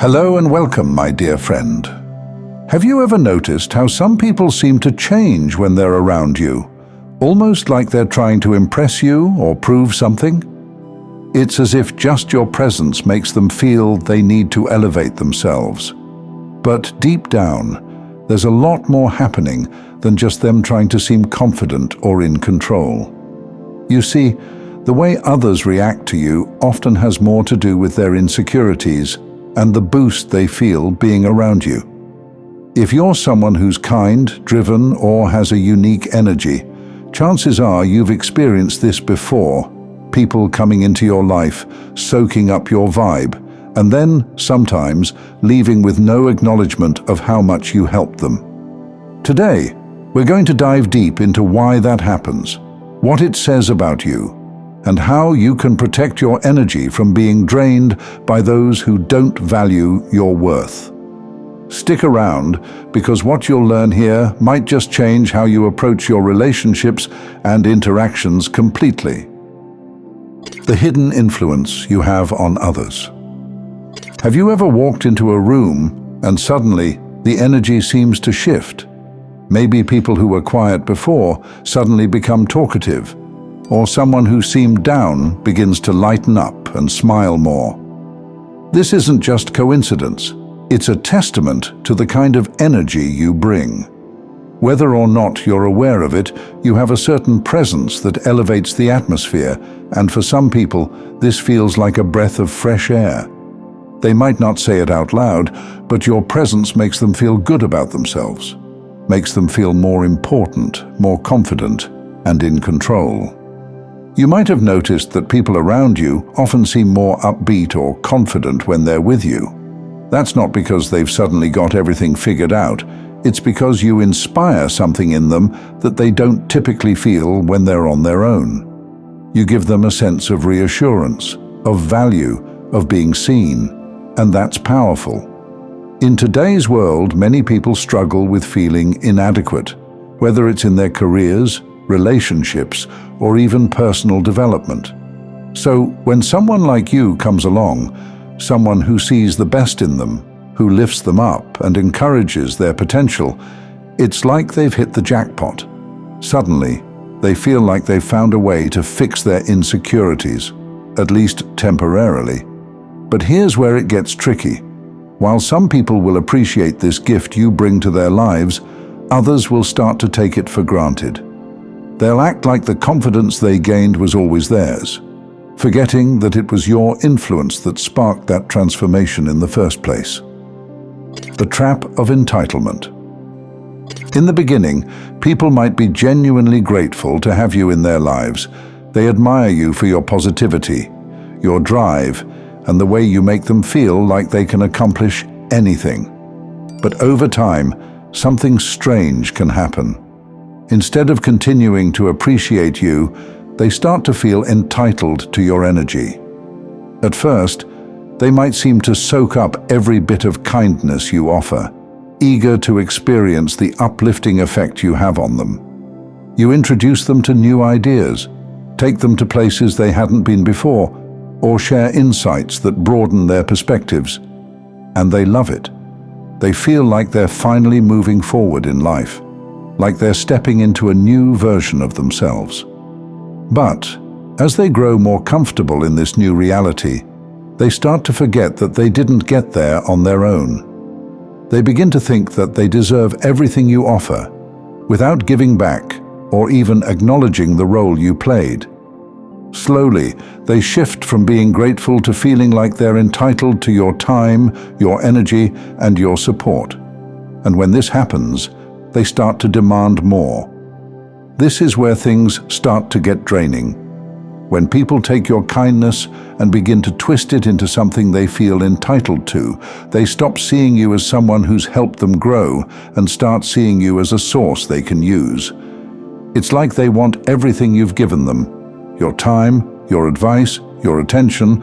Hello and welcome, my dear friend. Have you ever noticed how some people seem to change when they're around you, almost like they're trying to impress you or prove something? It's as if just your presence makes them feel they need to elevate themselves. But deep down, there's a lot more happening than just them trying to seem confident or in control. You see, the way others react to you often has more to do with their insecurities and the boost they feel being around you. If you're someone who's kind, driven, or has a unique energy, chances are you've experienced this before. People coming into your life, soaking up your vibe, and then, sometimes, leaving with no acknowledgement of how much you helped them. Today, we're going to dive deep into why that happens, what it says about you, and how you can protect your energy from being drained by those who don't value your worth. Stick around, because what you'll learn here might just change how you approach your relationships and interactions completely. The hidden influence you have on others. Have you ever walked into a room and suddenly the energy seems to shift? Maybe people who were quiet before suddenly become talkative, or someone who seemed down begins to lighten up and smile more. This isn't just coincidence. It's a testament to the kind of energy you bring. Whether or not you're aware of it, you have a certain presence that elevates the atmosphere, and for some people, this feels like a breath of fresh air. They might not say it out loud, but your presence makes them feel good about themselves, makes them feel more important, more confident, and in control. You might have noticed that people around you often seem more upbeat or confident when they're with you. That's not because they've suddenly got everything figured out. It's because you inspire something in them that they don't typically feel when they're on their own. You give them a sense of reassurance, of value, of being seen, and that's powerful. In today's world, many people struggle with feeling inadequate, whether it's in their careers, relationships, or even personal development. So when someone like you comes along, someone who sees the best in them, who lifts them up and encourages their potential, it's like they've hit the jackpot. Suddenly, they feel like they've found a way to fix their insecurities, at least temporarily. But here's where it gets tricky. While some people will appreciate this gift you bring to their lives, others will start to take it for granted. They'll act like the confidence they gained was always theirs, forgetting that it was your influence that sparked that transformation in the first place. The trap of entitlement. In the beginning, people might be genuinely grateful to have you in their lives. They admire you for your positivity, your drive, and the way you make them feel like they can accomplish anything. But over time, something strange can happen. Instead of continuing to appreciate you, they start to feel entitled to your energy. At first, they might seem to soak up every bit of kindness you offer, eager to experience the uplifting effect you have on them. You introduce them to new ideas, take them to places they hadn't been before, or share insights that broaden their perspectives. And they love it. They feel like they're finally moving forward in life, like they're stepping into a new version of themselves. But as they grow more comfortable in this new reality, they start to forget that they didn't get there on their own. They begin to think that they deserve everything you offer, without giving back or even acknowledging the role you played. Slowly, they shift from being grateful to feeling like they're entitled to your time, your energy, and your support. And when this happens, they start to demand more. This is where things start to get draining. When people take your kindness and begin to twist it into something they feel entitled to, they stop seeing you as someone who's helped them grow and start seeing you as a source they can use. It's like they want everything you've given them, your time, your advice, your attention,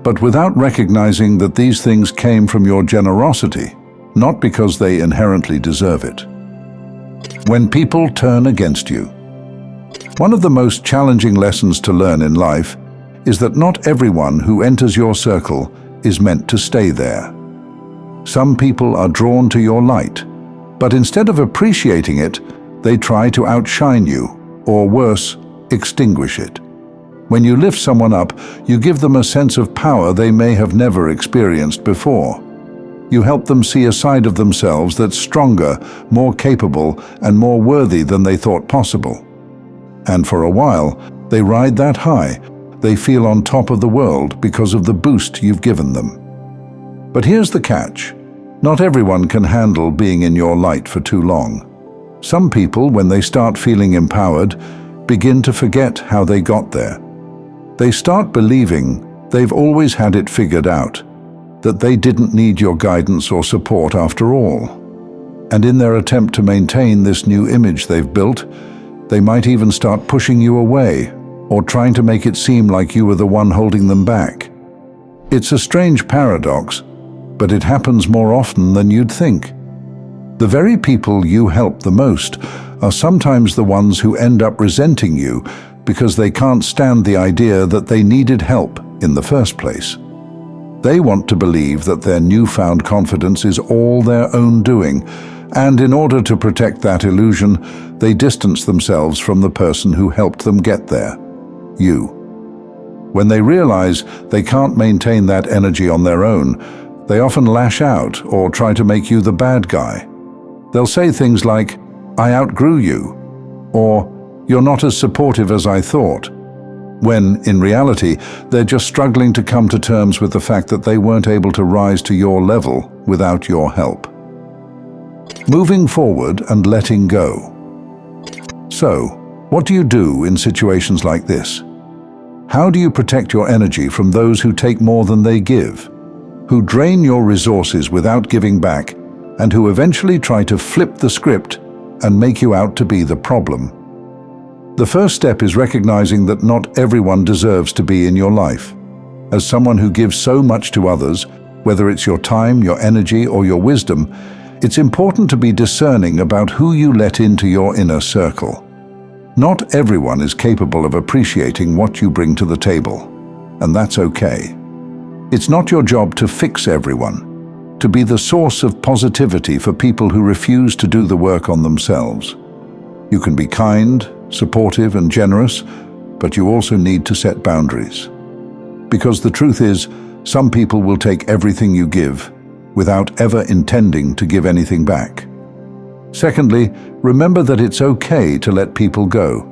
but without recognizing that these things came from your generosity, not because they inherently deserve it. When people turn against you. One of the most challenging lessons to learn in life is that not everyone who enters your circle is meant to stay there. Some people are drawn to your light, but instead of appreciating it, they try to outshine you, or worse, extinguish it. When you lift someone up, you give them a sense of power they may have never experienced before. You help them see a side of themselves that's stronger, more capable, and more worthy than they thought possible. And for a while, they ride that high. They feel on top of the world because of the boost you've given them. But here's the catch. Not everyone can handle being in your light for too long. Some people, when they start feeling empowered, begin to forget how they got there. They start believing they've always had it figured out, that they didn't need your guidance or support after all. And in their attempt to maintain this new image they've built, they might even start pushing you away or trying to make it seem like you were the one holding them back. It's a strange paradox, but it happens more often than you'd think. The very people you help the most are sometimes the ones who end up resenting you because they can't stand the idea that they needed help in the first place. They want to believe that their newfound confidence is all their own doing, and in order to protect that illusion, they distance themselves from the person who helped them get there, you. When they realize they can't maintain that energy on their own, they often lash out or try to make you the bad guy. They'll say things like, "I outgrew you," or "You're not as supportive as I thought," when, in reality, they're just struggling to come to terms with the fact that they weren't able to rise to your level without your help. Moving forward and letting go. So, what do you do in situations like this? How do you protect your energy from those who take more than they give, who drain your resources without giving back, and who eventually try to flip the script and make you out to be the problem? The first step is recognizing that not everyone deserves to be in your life. As someone who gives so much to others, whether it's your time, your energy, or your wisdom, it's important to be discerning about who you let into your inner circle. Not everyone is capable of appreciating what you bring to the table, and that's okay. It's not your job to fix everyone, to be the source of positivity for people who refuse to do the work on themselves. You can be kind, supportive, and generous, but you also need to set boundaries. Because the truth is, some people will take everything you give without ever intending to give anything back. Secondly, remember that it's okay to let people go.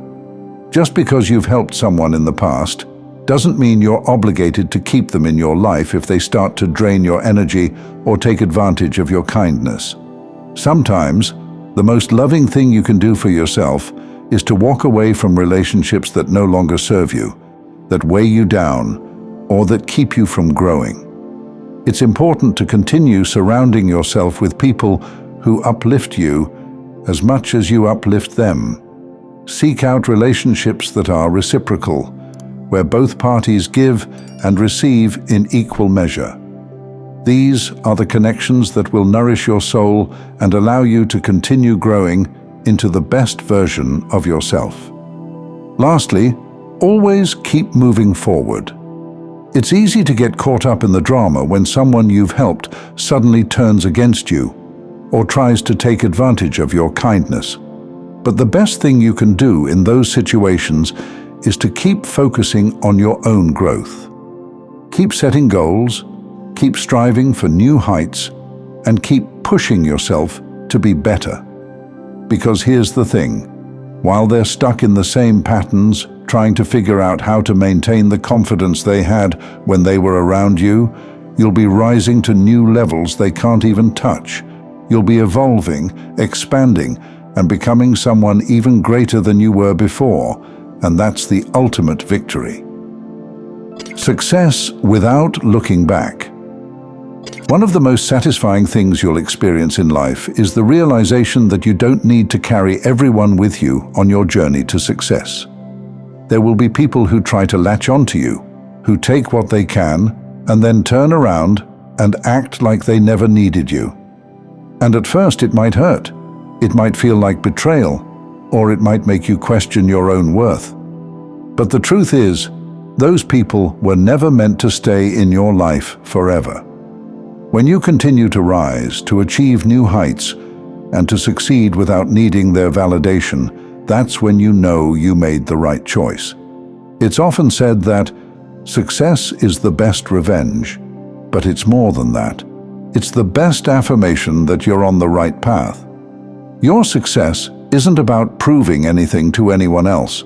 Just because you've helped someone in the past doesn't mean you're obligated to keep them in your life if they start to drain your energy or take advantage of your kindness. Sometimes, the most loving thing you can do for yourself is to walk away from relationships that no longer serve you, that weigh you down, or that keep you from growing. It's important to continue surrounding yourself with people who uplift you as much as you uplift them. Seek out relationships that are reciprocal, where both parties give and receive in equal measure. These are the connections that will nourish your soul and allow you to continue growing into the best version of yourself. Lastly, always keep moving forward. It's easy to get caught up in the drama when someone you've helped suddenly turns against you or tries to take advantage of your kindness. But the best thing you can do in those situations is to keep focusing on your own growth. Keep setting goals, keep striving for new heights, and keep pushing yourself to be better. Because here's the thing, while they're stuck in the same patterns, trying to figure out how to maintain the confidence they had when they were around you, you'll be rising to new levels they can't even touch. You'll be evolving, expanding, and becoming someone even greater than you were before, and that's the ultimate victory. Success without looking back. One of the most satisfying things you'll experience in life is the realization that you don't need to carry everyone with you on your journey to success. There will be people who try to latch onto you, who take what they can, and then turn around and act like they never needed you. And at first it might hurt. It might feel like betrayal, or it might make you question your own worth. But the truth is, those people were never meant to stay in your life forever. When you continue to rise, to achieve new heights, and to succeed without needing their validation, that's when you know you made the right choice. It's often said that success is the best revenge, but it's more than that. It's the best affirmation that you're on the right path. Your success isn't about proving anything to anyone else.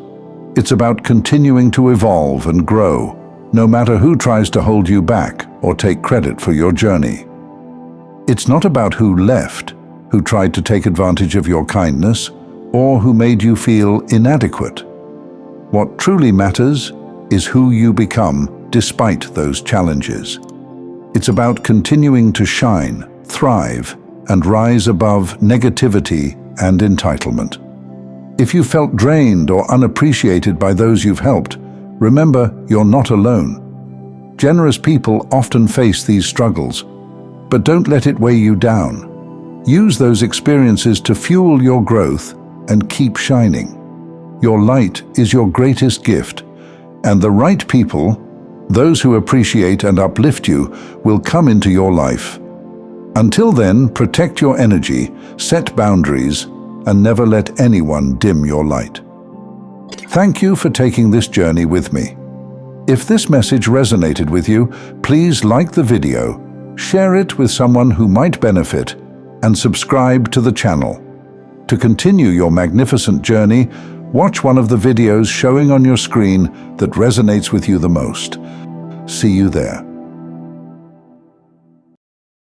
It's about continuing to evolve and grow, no matter who tries to hold you back or take credit for your journey. It's not about who left, who tried to take advantage of your kindness, or who made you feel inadequate. What truly matters is who you become despite those challenges. It's about continuing to shine, thrive, and rise above negativity and entitlement. If you felt drained or unappreciated by those you've helped, remember you're not alone. Generous people often face these struggles, but don't let it weigh you down. Use those experiences to fuel your growth and keep shining. Your light is your greatest gift, and the right people, those who appreciate and uplift you, will come into your life. Until then, protect your energy, set boundaries, and never let anyone dim your light. Thank you for taking this journey with me. If this message resonated with you, please like the video, share it with someone who might benefit, and subscribe to the channel. To continue your magnificent journey, watch one of the videos showing on your screen that resonates with you the most. See you there.